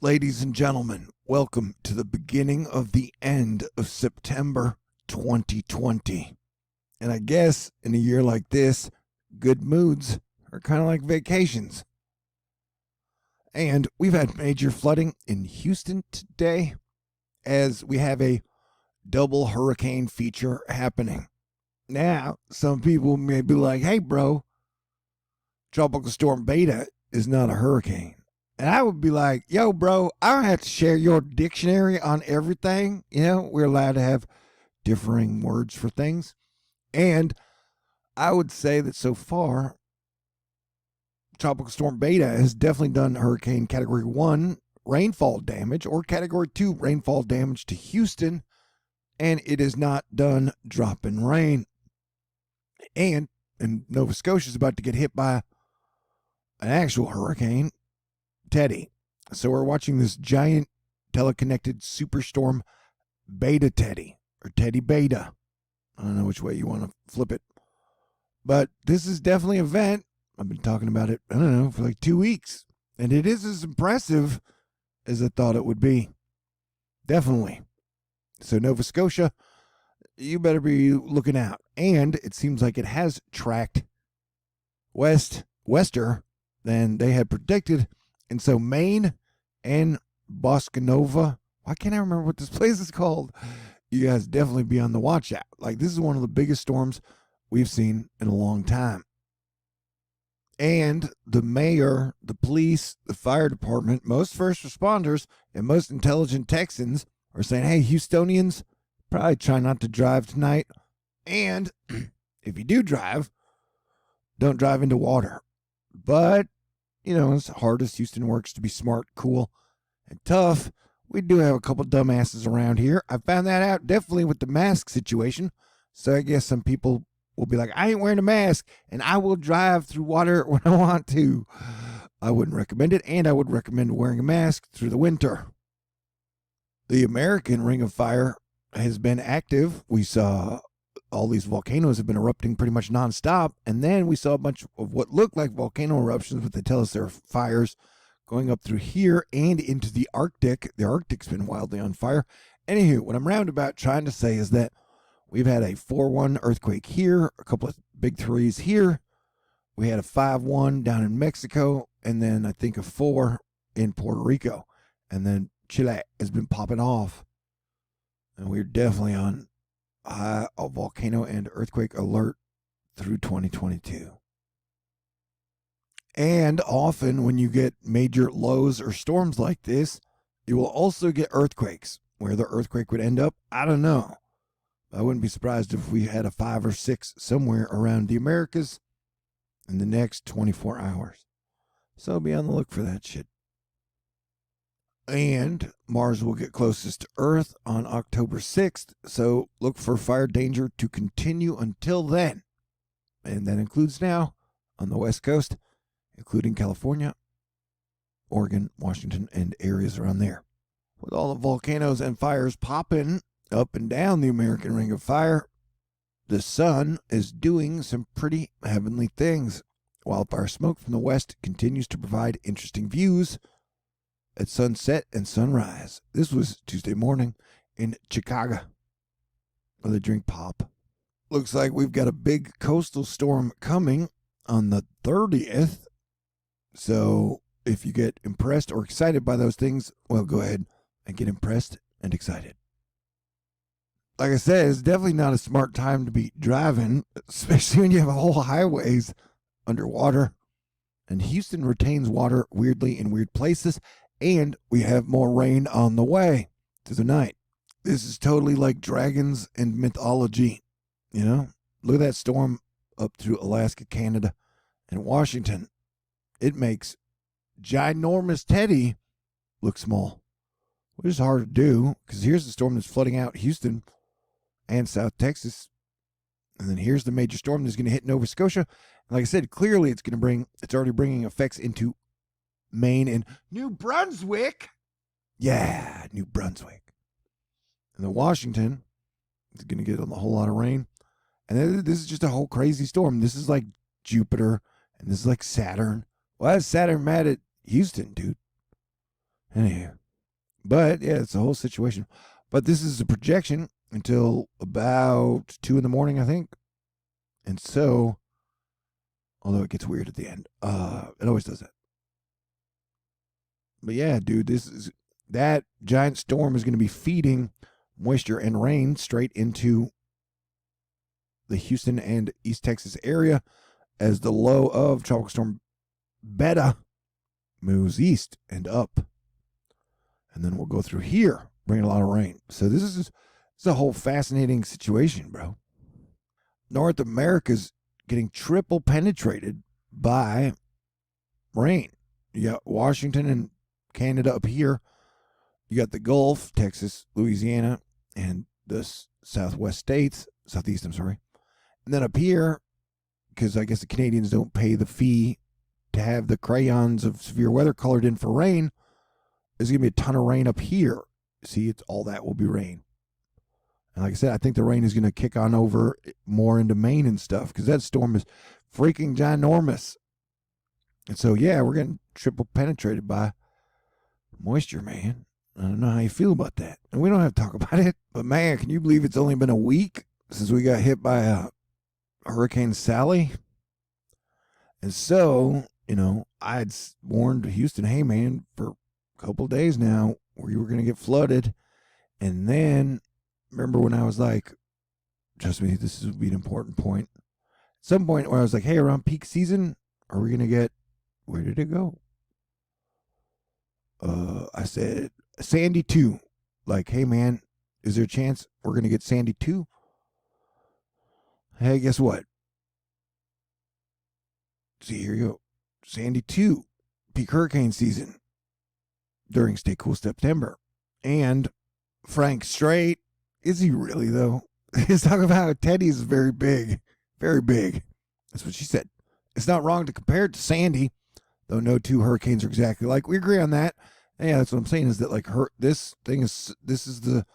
Ladies and gentlemen, welcome to the beginning of the end of September 2020. And I guess in a year like this, good moods are kind of like vacations. And we've had major flooding in Houston today as we have a double hurricane feature happening. Now, some people may be like, hey, bro, Tropical Storm Beta is not a hurricane. And I would be like, yo, bro, I don't have to share your dictionary on everything. You know, we're allowed to have differing words for things. And I would say that so far, Tropical Storm Beta has definitely done Hurricane Category 1 rainfall damage or Category 2 rainfall damage to Houston. And it has not done dropping rain. And Nova Scotia is about to get hit by an actual hurricane, Teddy. So we're watching this giant teleconnected superstorm Beta Teddy, or Teddy Beta. I don't know which way you want to flip it. But this is definitely an event. I've been talking about it, I don't know, for like 2 weeks. And it is as impressive as I thought it would be. Definitely. So Nova Scotia, you better be looking out. And it seems like it has tracked wester than they had predicted. And so Maine and Boscanova, why can't I remember what this place is called? You guys definitely be on the watch out. Like, this is one of the biggest storms we've seen in a long time. And the mayor, the police, the fire department, most first responders, and most intelligent Texans are saying, hey, Houstonians, probably try not to drive tonight. And if you do drive, don't drive into water. But, you know, as hard as Houston works to be smart, cool, and tough, we do have a couple dumbasses around here. I found that out definitely with the mask situation. So I guess some people will be like, I ain't wearing a mask, and I will drive through water when I want to. I wouldn't recommend it, and I would recommend wearing a mask through the winter. The American Ring of Fire has been active. We saw all these volcanoes have been erupting pretty much nonstop. And then we saw a bunch of what looked like volcano eruptions, but they tell us there are fires going up through here and into the Arctic. The Arctic's been wildly on fire. Anywho, what I'm roundabout trying to say is that we've had a 4-1 earthquake here, a couple of big 3s here. We had a 5-1 down in Mexico, and then I think a 4 in Puerto Rico. And then Chile has been popping off. And we're definitely on a volcano and earthquake alert through 2022. And often when you get major lows or storms like this, you will also get earthquakes. Where the earthquake would end up, I don't know. I wouldn't be surprised if we had a 5 or 6 somewhere around the Americas in the next 24 hours. So be on the look for that shit. And Mars will get closest to Earth on October 6th, so look for fire danger to continue until then. And that includes now on the West Coast, including California, Oregon, Washington, and areas around there. With all the volcanoes and fires popping up and down the American Ring of Fire, the sun is doing some pretty heavenly things. Wildfire smoke from the west continues to provide interesting views at sunset and sunrise. This was Tuesday morning in Chicago, where they drink pop. Looks like we've got a big coastal storm coming on the 30th. So if you get impressed or excited by those things, well, go ahead and get impressed and excited. Like I said, it's definitely not a smart time to be driving, especially when you have whole highways underwater. And Houston retains water weirdly in weird places. And we have more rain on the way through the night. This is totally like dragons and mythology. You know, look at that storm up through Alaska, Canada, and Washington. It makes ginormous Teddy look small, which is hard to do because here's the storm that's flooding out Houston and South Texas. And then here's the major storm that's going to hit Nova Scotia. And like I said, clearly it's already bringing effects into Maine and New Brunswick. Yeah, New Brunswick. And then Washington is going to get a whole lot of rain. And then this is just a whole crazy storm. This is like Jupiter, and this is like Saturn. Why is Saturn mad at Houston, dude? Anyhow. But yeah, it's a whole situation. But this is a projection until about 2 in the morning, I think. And so, although it gets weird at the end, it always does that. But yeah, dude, that giant storm is going to be feeding moisture and rain straight into the Houston and East Texas area as the low of Tropical Storm Beta moves east and up. And then we'll go through here, bringing a lot of rain. So this is a whole fascinating situation, bro. North America's getting triple penetrated by rain. You got Washington and Canada up here. You got the Gulf, Texas, Louisiana, and the southeast, I'm sorry. And then up here, because I guess the Canadians don't pay the fee to have the crayons of severe weather colored in for rain, there's going to be a ton of rain up here. See, it's all that will be rain. And like I said, I think the rain is going to kick on over more into Maine and stuff because that storm is freaking ginormous. And so, yeah, we're getting triple penetrated by moisture, man. I don't know how you feel about that. And we don't have to talk about it. But, man, can you believe it's only been a week since we got hit by Hurricane Sally? And so, I had warned Houston, hey, man, for a couple days now, we were going to get flooded. And then, remember when I was like, trust me, this would be an important point. At some point where I was like, hey, around peak season, are we going to get, where did it go? I said, Sandy 2. Like, hey, man, is there a chance we're going to get Sandy 2? Hey, guess what? See, here you go. Sandy 2, peak hurricane season during Stay Cool September. And Frank Strait, is he really, though? He's talking about how Teddy's very big. Very big. That's what she said. It's not wrong to compare it to Sandy, though no two hurricanes are exactly like. We agree on that. And yeah, that's what I'm saying is that like this is the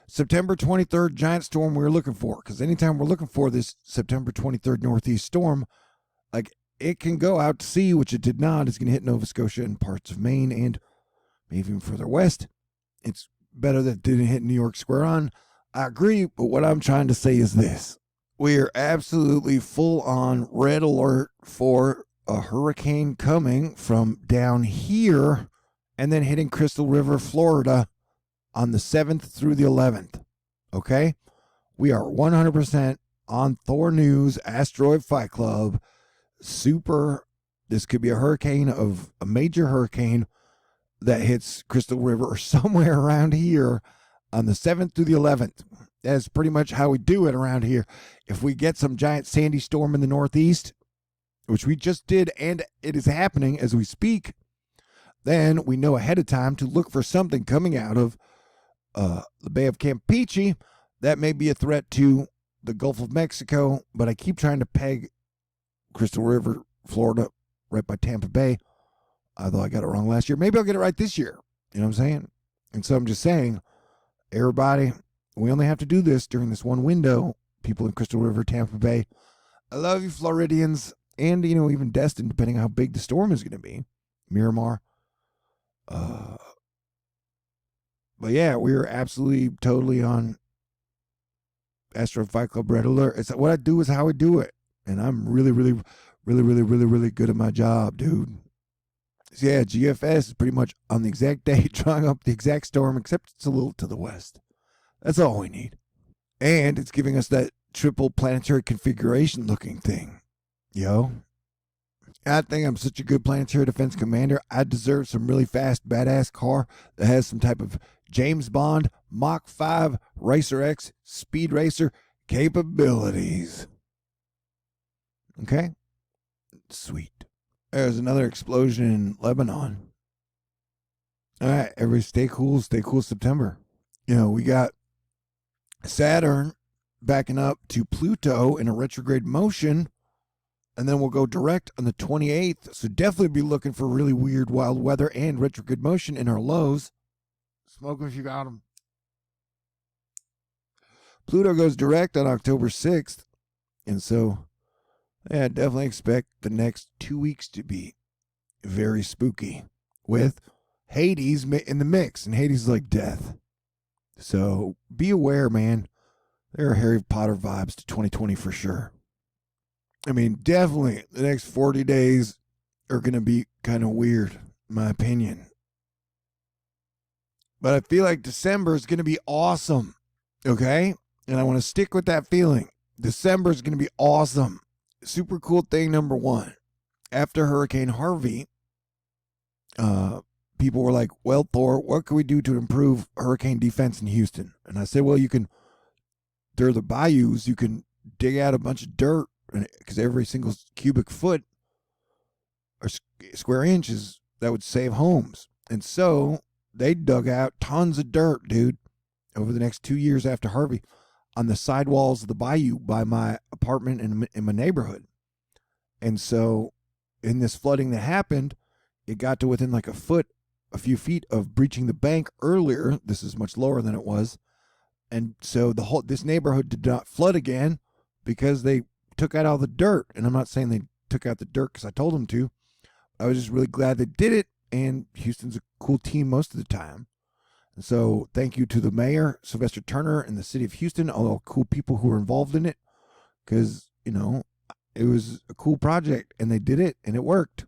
September 23rd giant storm we were looking for. Because anytime we're looking for this September 23rd northeast storm, like it can go out to sea, which it did not. It's going to hit Nova Scotia and parts of Maine and maybe even further west. It's better that it didn't hit New York square on. I agree, but what I'm trying to say is this. We are absolutely full on red alert for a hurricane coming from down here and then hitting Crystal River, Florida on the 7th through the 11th. Okay? We are 100% on THORnews, Asteroid Fight Club. This could be a hurricane of a major hurricane that hits Crystal River or somewhere around here on the 7th through the 11th. That's pretty much how we do it around here. If we get some giant sandy storm in the northeast, which we just did, and it is happening as we speak, then we know ahead of time to look for something coming out of the Bay of Campeche that may be a threat to the Gulf of Mexico, but I keep trying to peg Crystal River, Florida, right by Tampa Bay, although I got it wrong last year. Maybe I'll get it right this year. You know what I'm saying? And so I'm just saying, everybody, we only have to do this during this one window. People in Crystal River, Tampa Bay. I love you, Floridians, and, even Destin, depending on how big the storm is going to be. Miramar. But yeah, we are absolutely, totally on Astro Fight Club Red Alert. It's what I do is how I do it. And I'm really, really, really, really, really, really good at my job, dude. So yeah, GFS is pretty much on the exact day drawing up the exact storm, except it's a little to the west. That's all we need. And it's giving us that triple planetary configuration looking thing. Yo. I think I'm such a good planetary defense commander. I deserve some really fast, badass car that has some type of James Bond, Mach 5, Racer X, Speed Racer capabilities. Okay? Sweet. There's another explosion in Lebanon. All right, everybody stay cool September. We got Saturn backing up to Pluto in a retrograde motion. And then we'll go direct on the 28th. So definitely be looking for really weird, wild weather and retrograde motion in our lows. Smoke them if you got them. Pluto goes direct on October 6th. And so, yeah, definitely expect the next 2 weeks to be very spooky with Hades in the mix, and Hades is like death. So be aware, man. There are Harry Potter vibes to 2020 for sure. I mean, definitely the next 40 days are going to be kind of weird, in my opinion. But I feel like December is going to be awesome. Okay? And I want to stick with that feeling. December is going to be awesome. Super cool thing number one. After Hurricane Harvey, people were like, well, Thor, what can we do to improve hurricane defense in Houston? And I said, well, you can, through the bayous, you can dig out a bunch of dirt, because every single cubic foot or square inch that would save homes. And so they dug out tons of dirt, dude, over the next 2 years after Harvey on the sidewalls of the bayou by my apartment in my neighborhood. And so in this flooding that happened, it got to within like a few feet of breaching the bank earlier. This is much lower than it was. And so this neighborhood did not flood again because they took out all the dirt. And I'm not saying they took out the dirt because I told them to. I was just really glad they did it. And Houston's a cool team most of the time. And so thank you to the mayor, Sylvester Turner, and the city of Houston, all the cool people who were involved in it. Because, it was a cool project and they did it and it worked.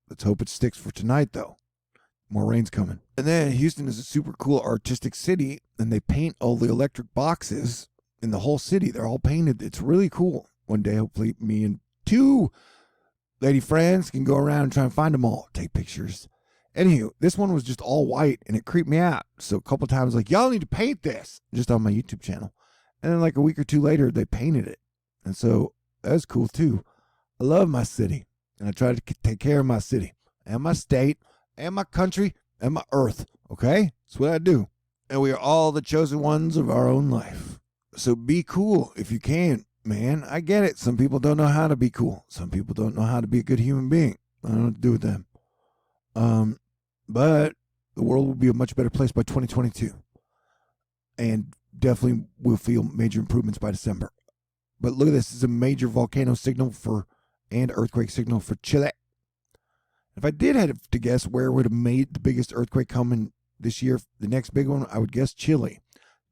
Let's hope it sticks for tonight, though. More rain's coming. And then Houston is a super cool artistic city, and they paint all the electric boxes in the whole city. They're all painted. It's really cool. One day, hopefully, me and 2 lady friends can go around and try and find them all, take pictures. Anywho, this one was just all white, and it creeped me out. So a couple times, like, y'all need to paint this, just on my YouTube channel. And then like a week or 2 later, they painted it. And so that was cool, too. I love my city, and I try to take care of my city and my state and my country and my earth, okay? That's what I do. And we are all the chosen ones of our own life. So be cool if you can, man. I get it. Some people don't know how to be cool. Some people don't know how to be a good human being. I don't know what to do with them. But the world will be a much better place by 2022. And definitely will feel major improvements by December. But look at this. This is a major volcano signal and earthquake signal for Chile. If I did have to guess where would have made the biggest earthquake come in this year, the next big one, I would guess Chile,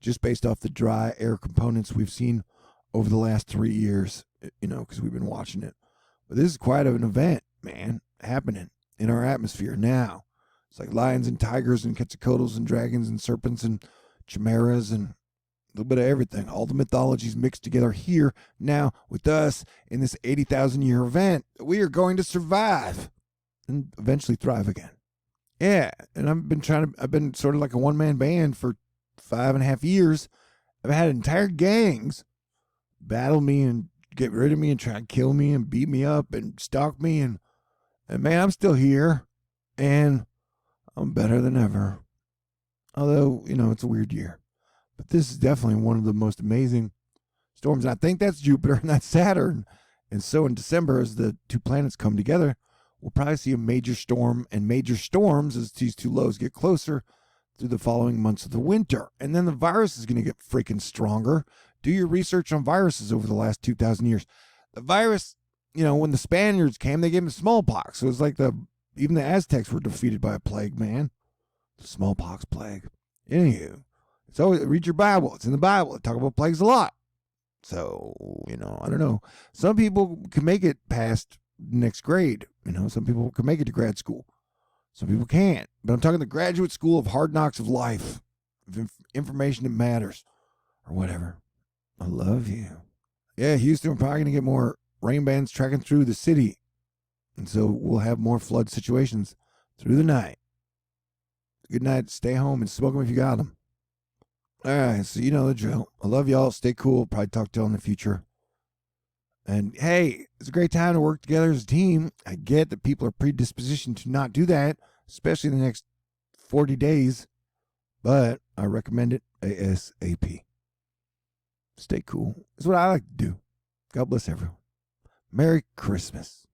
just based off the dry air components we've seen over the last 3 years, because we've been watching it. But this is quite an event, man, happening in our atmosphere now. It's like lions and tigers and quetzalcoatl's and dragons and serpents and chimeras and a little bit of everything. All the mythologies mixed together here now with us in this 80,000-year event. We are going to survive and eventually thrive again. Yeah, and I've been sort of like a one-man band for 5.5 years. I've had entire gangs battle me and get rid of me and try and kill me and beat me up and stalk me. And man, I'm still here, and I'm better than ever. Although, it's a weird year. But this is definitely one of the most amazing storms. And I think that's Jupiter and that's Saturn. And so in December, as the 2 planets come together, we'll probably see a major storm and major storms as these 2 lows get closer through the following months of the winter. And then the virus is going to get freaking stronger. Do your research on viruses over the last 2,000 years. The virus, when the Spaniards came, they gave them smallpox. So it was like even the Aztecs were defeated by a plague, man. The smallpox plague. Anywho, it's always, read your Bible. It's in the Bible. They talk about plagues a lot. So, I don't know. Some people can make it past next grade. Some people can make it to grad school. Some people can't. But I'm talking the graduate school of hard knocks of life, of information that matters, or whatever. I love you. Yeah, Houston, we're probably going to get more rain bands tracking through the city. And so we'll have more flood situations through the night. Good night. Stay home and smoke them if you got them. All right, so you know the drill. I love y'all. Stay cool. Probably talk to y'all in the future. And hey, it's a great time to work together as a team. I get that people are predispositioned to not do that, especially in the next 40 days. But I recommend it ASAP. Stay cool. It's what I like to do. God bless everyone. Merry Christmas.